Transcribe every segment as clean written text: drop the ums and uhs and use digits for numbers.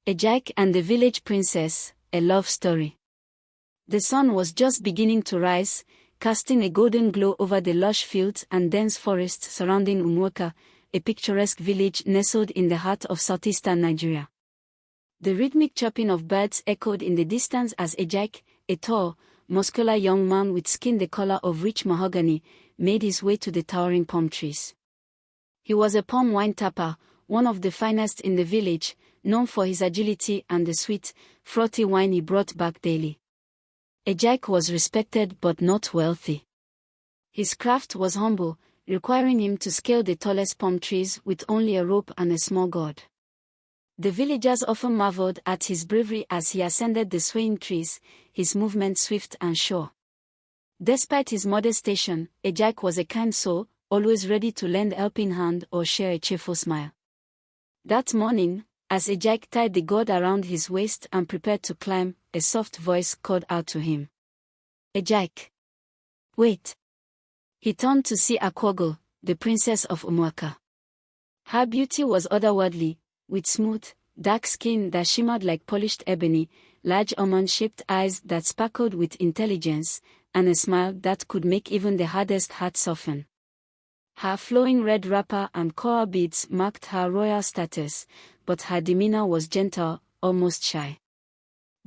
Ejike and the Village Princess, a love story. The sun was just beginning to rise, casting a golden glow over the lush fields and dense forests surrounding Umuoka, a picturesque village nestled in the heart of southeastern Nigeria. The rhythmic chirping of birds echoed in the distance as Ejike, a tall, muscular young man with skin the color of rich mahogany, made his way to the towering palm trees. He was a Palmwine tapper, one of the finest in the village, known for his agility and the sweet, frothy wine he brought back daily. Ejike was respected but not wealthy. His craft was humble, requiring him to scale the tallest palm trees with only a rope and a small gourd. The villagers often marveled at his bravery as he ascended the swaying trees, his movement swift and sure. Despite his modest station, Ejike was a kind soul, always ready to lend a helping hand or share a cheerful smile. That morning, as Ejike tied the gourd around his waist and prepared to climb, a soft voice called out to him. "Ejike! Wait!" He turned to see Akwogo, the princess of Umuoka. Her beauty was otherworldly, with smooth, dark skin that shimmered like polished ebony, large almond-shaped eyes that sparkled with intelligence, and a smile that could make even the hardest heart soften. Her flowing red wrapper and coral beads marked her royal status, but her demeanor was gentle, almost shy.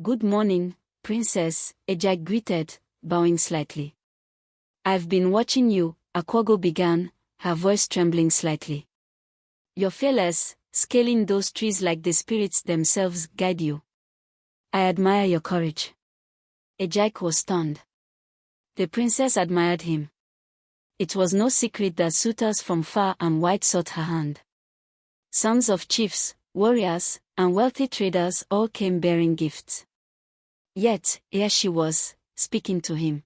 "Good morning, princess," Ejike greeted, bowing slightly. "I've been watching you," Akwogo began, her voice trembling slightly. "You're fearless, scaling those trees like the spirits themselves guide you. I admire your courage." Ejike was stunned. The princess admired him. It was no secret that suitors from far and wide sought her hand. Sons of chiefs, warriors, and wealthy traders all came bearing gifts. Yet, here she was, speaking to him.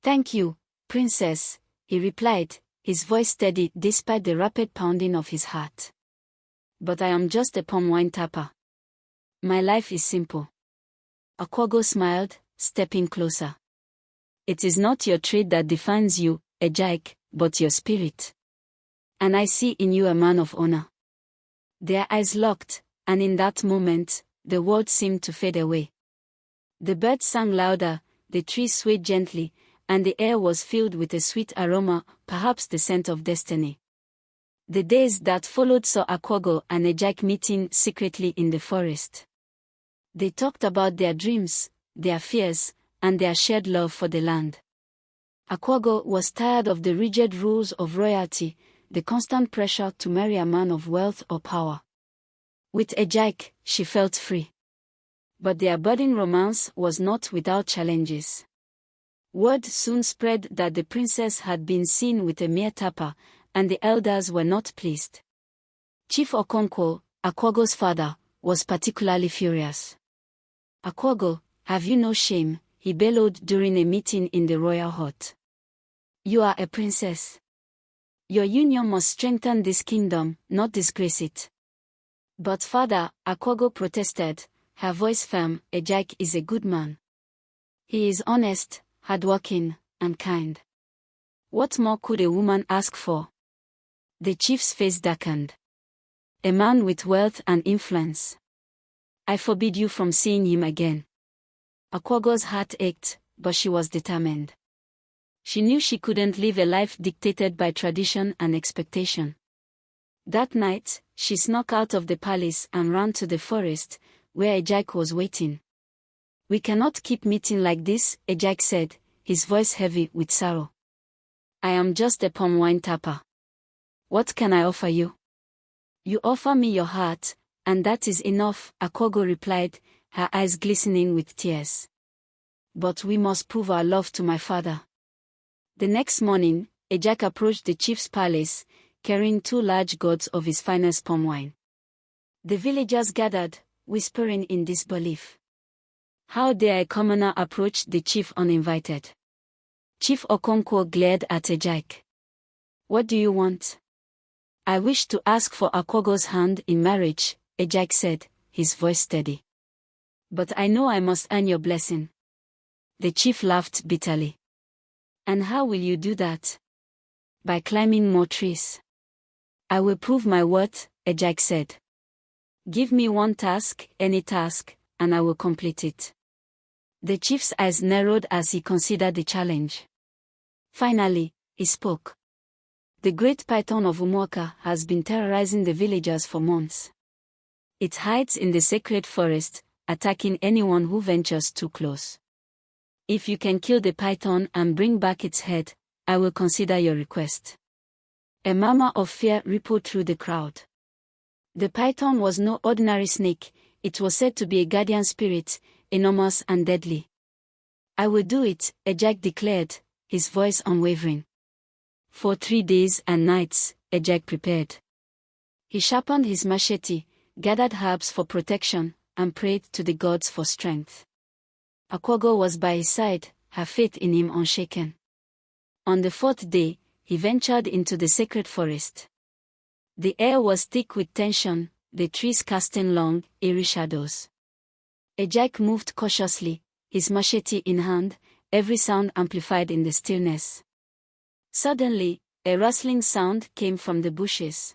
"Thank you, princess," he replied, his voice steady despite the rapid pounding of his heart. "But I am just a Palmwine tapper. My life is simple." Akwogo smiled, stepping closer. "It is not your trade that defines you, Ejike, but your spirit. And I see in you a man of honor." Their eyes locked, and in that moment, the world seemed to fade away. The birds sang louder, the trees swayed gently, and the air was filled with a sweet aroma, perhaps the scent of destiny. The days that followed saw Akwogo and Ejike meeting secretly in the forest. They talked about their dreams, their fears, and their shared love for the land. Akwogo was tired of the rigid rules of royalty, the constant pressure to marry a man of wealth or power. With Ejike, she felt free. But their budding romance was not without challenges. Word soon spread that the princess had been seen with a mere tapper, and the elders were not pleased. Chief Okonkwo, Akwogo's father, was particularly furious. "Akwogo, have you no shame?" he bellowed during a meeting in the royal hut. "You are a princess. Your union must strengthen this kingdom, not disgrace it." "But father," Akwogo protested, her voice firm, "Ejike is a good man. He is honest, hardworking, and kind. What more could a woman ask for?" The chief's face darkened. "A man with wealth and influence. I forbid you from seeing him again." Akwogo's heart ached, but she was determined. She knew she couldn't live a life dictated by tradition and expectation. That night, she snuck out of the palace and ran to the forest, where Ejike was waiting. "We cannot keep meeting like this," Ejike said, his voice heavy with sorrow. "I am just a Palmwine tapper. What can I offer you?" "You offer me your heart, and that is enough," Akwogo replied, her eyes glistening with tears. "But we must prove our love to my father." The next morning, Ejike approached the chief's palace, carrying 2 large gourds of his finest palmwine. The villagers gathered, whispering in disbelief. How dare a commoner approach the chief uninvited? Chief Okonkwo glared at Ejike. "What do you want?" "I wish to ask for Akwogo's hand in marriage," Ejike said, his voice steady. "But I know I must earn your blessing." The chief laughed bitterly. "And how will you do that?" "By climbing more trees." "I will prove my worth," Ejike said. Give me one task, any task, and I will complete it. The chief's eyes narrowed as he considered the challenge. Finally, he spoke. The great python of Umuoka has been terrorizing the villagers for months. It hides in the sacred forest, attacking anyone who ventures too close. If you can kill the python and bring back its head, I will consider your request. A murmur of fear rippled through the crowd. The python was no ordinary snake, it was said to be a guardian spirit, enormous and deadly. I will do it, Ejike declared, his voice unwavering. For 3 days and nights, Ejike prepared. He sharpened his machete, gathered herbs for protection, and prayed to the gods for strength. Akwago was by his side, her faith in him unshaken. On the 4th day, he ventured into the sacred forest. The air was thick with tension, the trees casting long, eerie shadows. Ejike moved cautiously, his machete in hand, every sound amplified in the stillness. Suddenly, a rustling sound came from the bushes.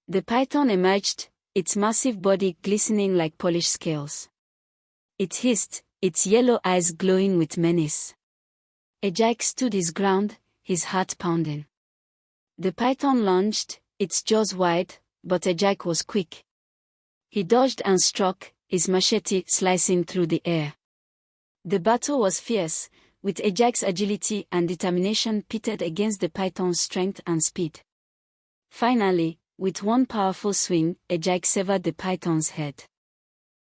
The python emerged, its massive body glistening like polished scales. It hissed, its yellow eyes glowing with menace. Ejike stood his ground, his heart pounding. The python lunged, its jaws wide, but Ejike was quick. He dodged and struck, his machete slicing through the air. The battle was fierce, with Ejike's agility and determination pitted against the python's strength and speed. Finally, with one powerful swing, Ejike severed the python's head.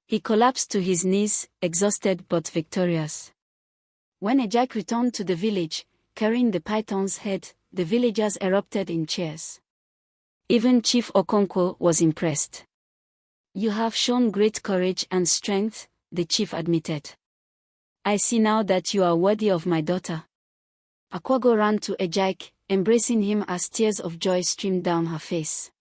He collapsed to his knees, exhausted but victorious. When Ejike returned to the village, carrying the python's head, the villagers erupted in cheers. Even Chief Okonkwo was impressed. "You have shown great courage and strength," the chief admitted. "I see now that you are worthy of my daughter." Akwago ran to Ejike, embracing him as tears of joy streamed down her face.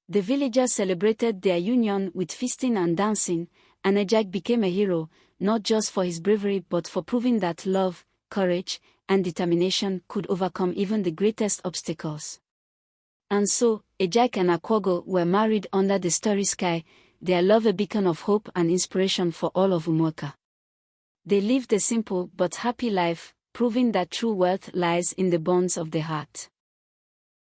The villagers celebrated their union with feasting and dancing, and Ejike became a hero, not just for his bravery but for proving that love, courage, and determination could overcome even the greatest obstacles. And so, Ejike and Akwago were married under the starry sky, their love a beacon of hope and inspiration for all of Umuoka. They lived a simple but happy life, proving that true wealth lies in the bonds of the heart.